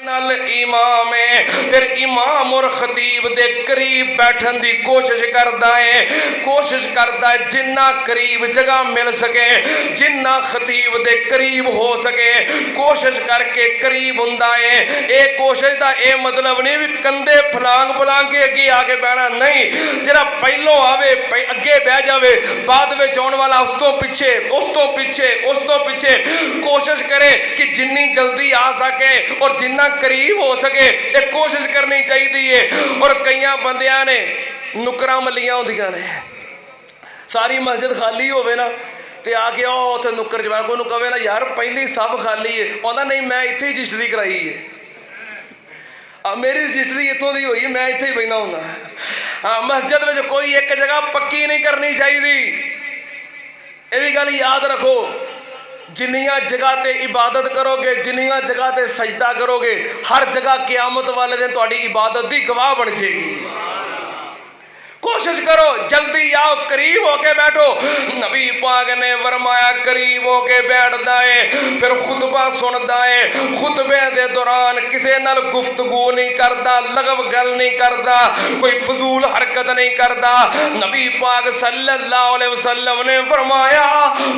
नाल इमाम है, फिर इमाम और खतीब दे करीब बैठन दी कोशिश करता है जिन्ना करीब जगह मिल सके, जिन्ना खतीब दे करीब हो सके कोशिश करके करीब हुंदा है। ये कोशिश का यह मतलब नहीं भी कंधे फलांग फलांग के अगे आके बहना, नहीं, जरा पहलों आवे अगे बह जावे, बाद में आने वाला उस तो पीछे उस तो पीछे उस तो पीछे कोशिश करे कि जिन्नी जल्दी आ सके और जिन्ना करीब हो सके ये कोशिश करनी चाहिए। और कई बंदियां ने नुकरा मलियां होंदियां ने, सारी मस्जिद खाली होवे ना ते आके उथे नुकर च बैठ, कोई कहे ना यार पहली सब खाली है, कहता नहीं मैं इत्थे ही रजिस्ट्री कराई है, मेरी रजिस्ट्री इतों की हुई, मैं इत्थे ही बहना हूं। हाँ, मस्जिद में कोई एक जगह पक्की नहीं करनी चाहिए, ये भी गल याद रखो। जिन्नियां जगह ते इबादत करोगे, जिन्नियां जगह ते सजदा करोगे, हर जगह क़यामत वाले दिन तुहाडी इबादत दी गवाह बन जाएगी। कोशिश करो जल्दी आओ, करीब होके बैठो। नबी पाक ने फरमाया करीब होके बैठदा है, फिर खुतबा सुनदा है, खुतबे दे दौरान किसी नाल गुफ्तगू नहीं करता, लगव गल नहीं करता, कोई फजूल हरकत नहीं करता। नबी पाक सल्लल्लाहु अलैहि वसल्लम ने फरमाया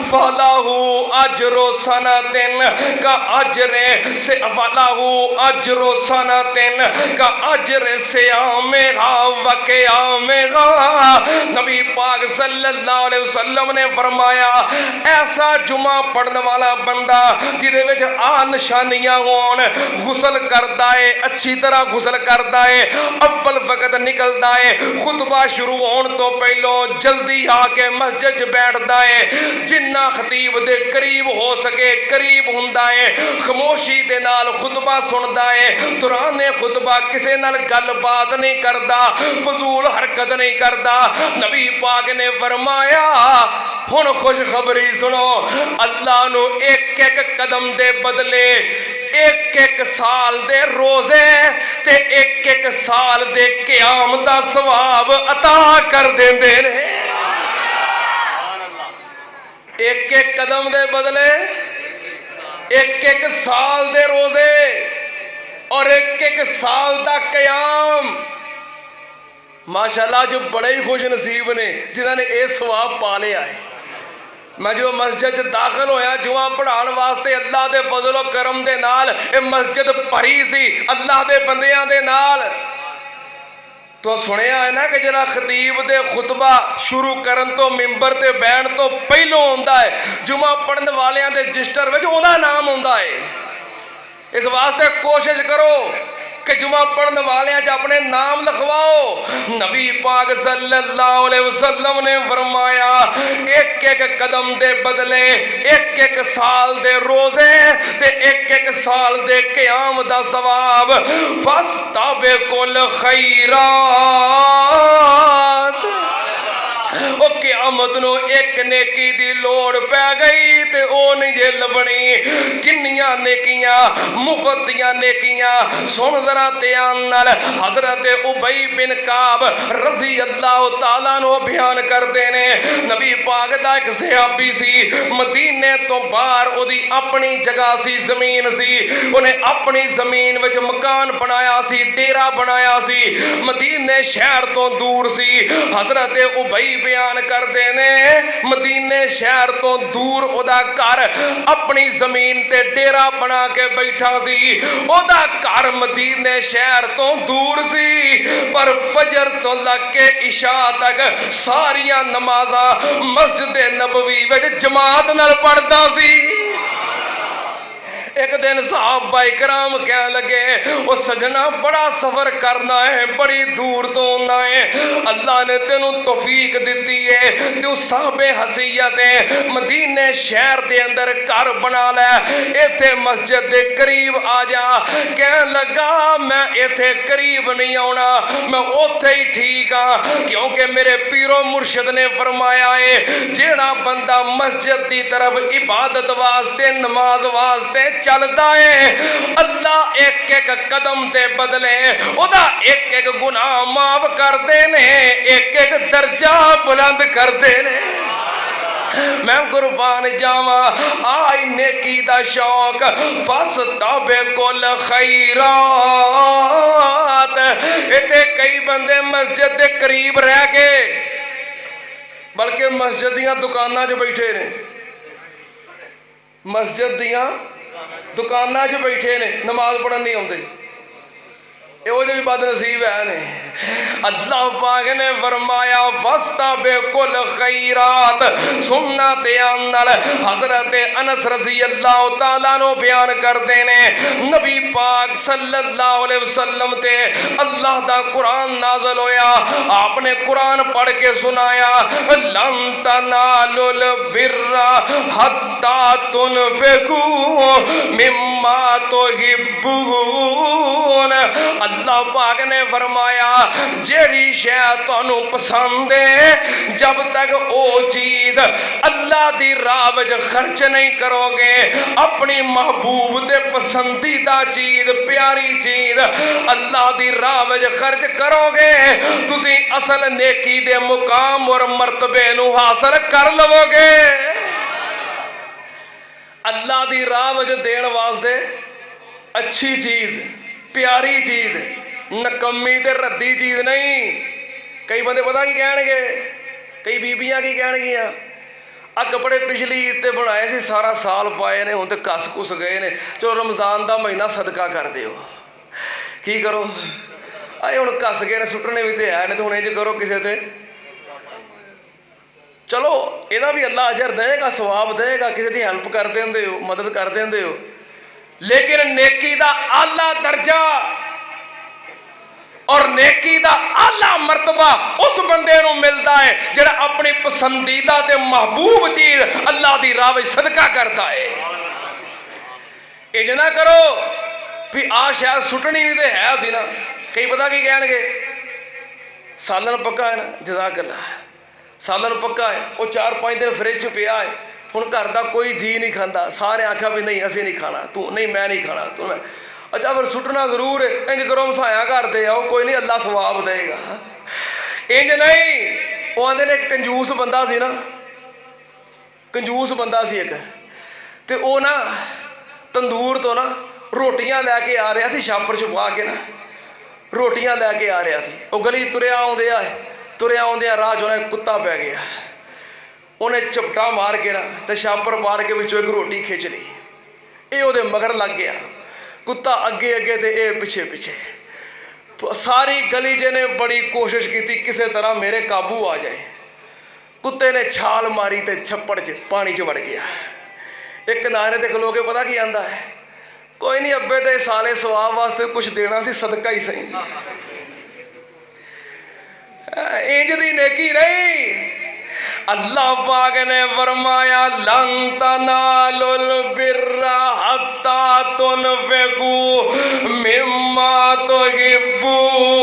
फलाहु अजरु सनतिन का अजरे से, फलाहु अजरु सनतिन का अजरे सियामेहा व क़ियामेहा। नबी पाक सल्लल्लाहु अलैहि वसल्लम ने फरमाया ऐसा जुमा पढ़ने वाला बंदा जिदे विच आ निशानियां होन, गुसल करदा है, अच्छी तरह गुसल करदा है, अव्वल वक्त निकलदा है, खुतबा शुरू होने तो पहलो जल्दी आके मस्जिद च बैठदा है, जिन्ना खतीब दे करीब हो सके करीब हुंदा है, खामोशी दे नाल खुतबा सुनदा है, दौरान खुतबा किसी नाल गलबात नहीं करदा, फजूल हरकत नहीं करदा। नबी पाक ने फरमाया हुण खुशखबरी सुनो, अल्लाह नू एक एक कदम दे बदले एक एक साल दे रोजे ते एक एक साल दे क़याम दा सवाब अता कर देंदे ने। एक एक कदम दे बदले एक एक साल दे रोजे और एक एक साल दा क़याम। माशाअल्लाह जो बड़े ही खुश नसीब ने जिन्होंने यह सवाब पा लिया है। मैं जो मस्जिद दाखिल होया जुमा पढ़ाने वास्ते अल्लाह के फजलो करम दे नाल ये मस्जिद भरी सी अल्लाह के बंदियां दे नाल। तो सुनिया है ना कि जरा खतीब दे खुतबा शुरू करन तो मिंबर ते बैठ तो पहलों होंदा है जुमा पढ़ने वालियां दे रजिस्टर विच उहदा नाम होंदा है। इस वास्ते कोशिश करो कि जुमा पढ़ने वाले अपने नाम लिखवाओ। नबी पाक सल्लल्लाहु अलैहि वसल्लम ने फरमाया एक एक कदम दे बदले एक एक साल दे रोजे ते एक एक साल दे क़याम दा सवाब। फस्ताबिकुल खैरात। ओ क़यामत नो एक नेकी दी लोड़ पै गई ते ओ नहीं जे लभनी। किन्नियां नेकियां मुफ्त दियां नेकियां सुन जरा ध्यान नाल। हजरत उबई बिन काब रज़ी अल्लाह तआला नो बयान करते ने नबी पाक दा एक सहाबी सी, मदीने तो बाहर ओदी अपनी जगह सी, जमीन सी, उन्हें अपनी जमीन विच मकान बनाया सी, डेरा बनाया सी, मदीने शहर तो दूर सी। हजरत उबई बयान करते ने मदीने शहर तो दूर ओदा घर अपनी जमीन ते डेरा बना के बैठा सी। ओदा घर मदीने शहर तो दूर सी पर फजर तो लग के इशा तक सारिया नमाज़ां मस्जिद नबवी विच जमात नाल पढ़दा सी। एक दिन सहाबा इकराम कह लगे ओ सजना बड़ा सफर करना है, बड़ी दूर तो आना है, अल्लाह ने तेनू तौफीक दी है, तू साहबे हसीयत है, मदीने शहर के अंदर घर बना लै, इथे मस्जिद के करीब आ जा। कह लगा मैं इथे करीब नहीं आना, मैं उथे ही ठीक हाँ, क्योंकि मेरे पीरो मुर्शिद ने फरमाया है जेड़ा बंदा मस्जिद की तरफ इबादत वास्ते नमाज वास्ते चलता है अल्लाह एक एक कदम के बदले ओदा एक एक गुनाह माफ करते ने, एक एक दर्जा बुलंद करते ने। मैं कुर्बान जावा आई नेकी दा शौक फस ताबे कुल खैरात। इत्थे कई बंदे मस्जिद के करीब रह के बल्कि मस्जिद दियां दुकानां च बैठे ने, मस्जिद दियां दुकानां च बैठे ने, नमाज पढ़न नहीं आउंदे। ਇਹੋ ਜਿਹੇ ਵੀ बदनसीब है ने। अल्लाह पाक ने फरमाया वस्ता बेकुल खैरात। सुनना ध्यान नाल हजरत अनस रजी अल्लाह तआला नो बयान करते ने नबी पाक सल्लल्लाहु अलैहि वसल्लम ते अल्लाह दा कुरान नाज़िल होया। आपने कुरान पढ़ के सुनाया लन तनालुल बिर्रा हत्ता तुनफिकू मिम्मा तुहिब्बून। अल्लाह पाक ने फरमाया जेरी शै तुहानू पसंद है जब तक वो चीज अल्लाह दी राह विच खर्च नहीं करोगे, अपनी महबूब दे पसंदीदा चीज प्यारी चीज अल्लाह दी राह विच खर्च करोगे, तुसी असल नेकी दे मुकाम और मर्तबे नू हासिल कर लवोगे। अल्लाह दी राह विच देण वास्ते अच्छी चीज प्यारी चीज नकम्मी ते रद्दी चीज नहीं। कई बंदे पता की कहणगे, कई बीबियां की कहणगियां आ कपड़े पिछली ईद ते बनाए सी सारा साल पाए ने हुण ते कस कुस गए ने, चलो रमजान दा महीना सदका कर दिओ। की करो आए हुण कस गए ने सुट्टने भी ते है ने, तो हुण इंज करो किसे ते चलो इहदा भी अल्लाह अजर देगा सवाब देगा, किसी की हेल्प कर देंदे हो मदद कर देंदे हो। लेकिन नेकी दा आला दर्जा और नेकी दा आला मर्तबा उस बंदे नूं मिलता है जिहड़ा अपनी पसंदीदा ते महबूब चीज अल्लाह दी राह विच सदका करता है। इंज ना करो भी आ शायद सुटनी भी ते है सी ना। कई पता की कहणगे सालन पक्का है ना, जज़ाकल्लाह सालन पक्का है, वो 4-5 दिन फ्रिज च पिया है, हुण घर दा कोई जी नहीं खांदा, सारे आख्या भी नहीं असीं नहीं खाना, तू नहीं मैं नहीं खाना तू मैं, अच्छा फिर सुटना जरूर है, इंज करो मसाया घर दे आओ कोई नहीं अल्लाह सवाब देगा। इंज नहीं वो आंदे ने एक कंजूस बंदा सी ना, कंजूस बंदा सी एक, ते वो ना तंदूर तो ना रोटियां लैके आ रहा सी, छापर छुपा के ना रोटियां लैके आ रहा सी। वो गली तुरया आउंदे राह च उन्हें कुत्ता पै गया, उन्हें झपटा मार के ना तो छापर मार के विचों एक रोटी खिंच ली, ये वो मगर लग गया, कुत्ता अगे अगे तो ये पिछे पिछे। सारी गली ने बड़ी कोशिश की किसी तरह मेरे काबू आ जाए, कुत्ते ने छाल मारी तो छप्पड़ च पानी च वड़ गया। एक किनारे ते खलो के पता की आंदा है, कोई नहीं अब्बे ते साले सवाब वास्ते कुछ देना सी, सदका ही सही। इंज दी नेकी नहीं। अल्लाह पाक ने फरमाया लन तनालुल बिर्रा हत्ता तुनफिकू मिम्मा तुहिब्बून।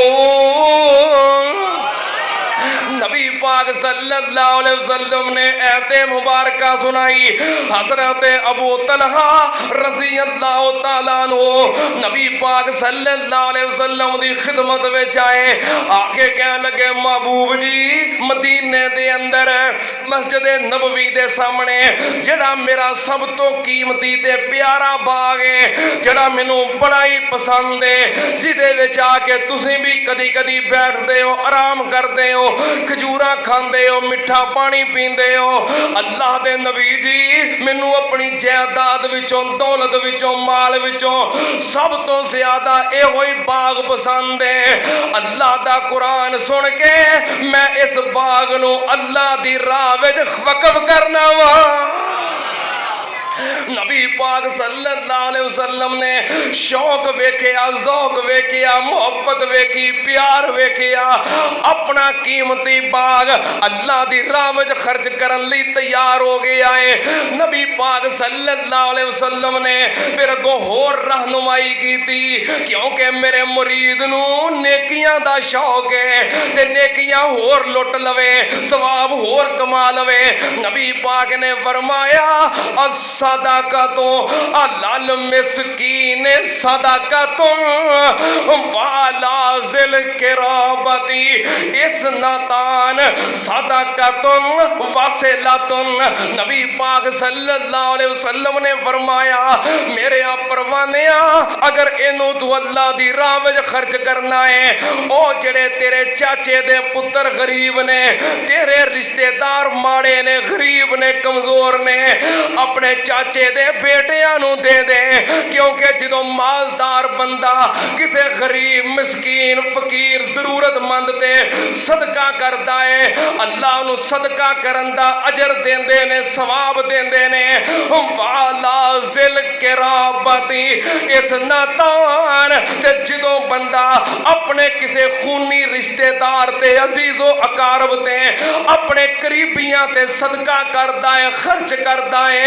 नबी पाक सल्लल्लाहु अलैहि वसल्लम ने ऐते मुबारका सुनाई। हजरत अबू तलहा रज़ी अल्लाह तआला अन्हु नबी पाक सल्लल्लाहु अलैहि वसल्लम दी खिदमत विच आए, आके कहने लगे महबूब जी मदीने दे अंदर मस्जिद नबवी दे सामने जिहड़ा मेरा सब तो कीमती ते प्यारा बाग है, जिहड़ा मैनू बड़ा ही पसंद है, जिहदे विच आके तुसीं भी कदी कदी बैठदे हो, आराम करदे हो, खजूरा खांदे हो, मिठा पानी पींदे हो। अल्लाह दे नबी जी मैनू अपनी जायदाद विचों दौलत विचों माल विचों सब तो ज्यादा इहो ही बाग पसंद है। अल्लाह दा कुरान सुन के मैं इस बाग नू अल्लाह दी राह विच वक्फ करना वा। नबी पाक सल्लल्लाहु अलैहि वसल्लम ने शौक वेखिया, ज़ौक वेखिया, मोहब्बत वेखी, प्यार वेखिया, अपना कीमती बाग अल्लाह दी राह विच खर्च करन लई तैयार हो गया है। नबी पाक सल्लल्लाहु अलैहि वसल्लम ने फिर अगों होर रहनुमाई की थी, क्योंकि मेरे मुरीद नू नेकियां दा शौक है ते नेकियां होर लुट लवे, सवाब होर कमा लवे। नबी पाक ने फरमाया सदाकतुन अलल मिस्कीन सदाकतुन वाला जिल किराबती इसनतान सदाकतुन वसिलतुन। नबी पाक सल्लल्लाहु अलैहि वसल्लम ने फरमाया मेरे परवानिया अगर इनू तू अल्लाह दी राह विच खर्च करना है, ओ जेड़े तेरे चाचे दे पुत्र गरीब ने, तेरे रिश्तेदार माड़े ने, गरीब ने, कमजोर ने, अपने चाचे दे बेटियां नू दे दे। क्योंकि जदों मालदार बंदा किसे गरीब मिसकीन फकीर जरूरतमंद ते सदका करदा है, अल्लाह नू सदका करन दा अजर देंदे ने, सवाब देंदे ने। वाला जिल किराबती इस नातान ते जदों बंदा अपने किसे खूनी रिश्तेदार ते अजीजो अकारब ते अपने करीबियां ते सदका करदा है, खर्च करदा है,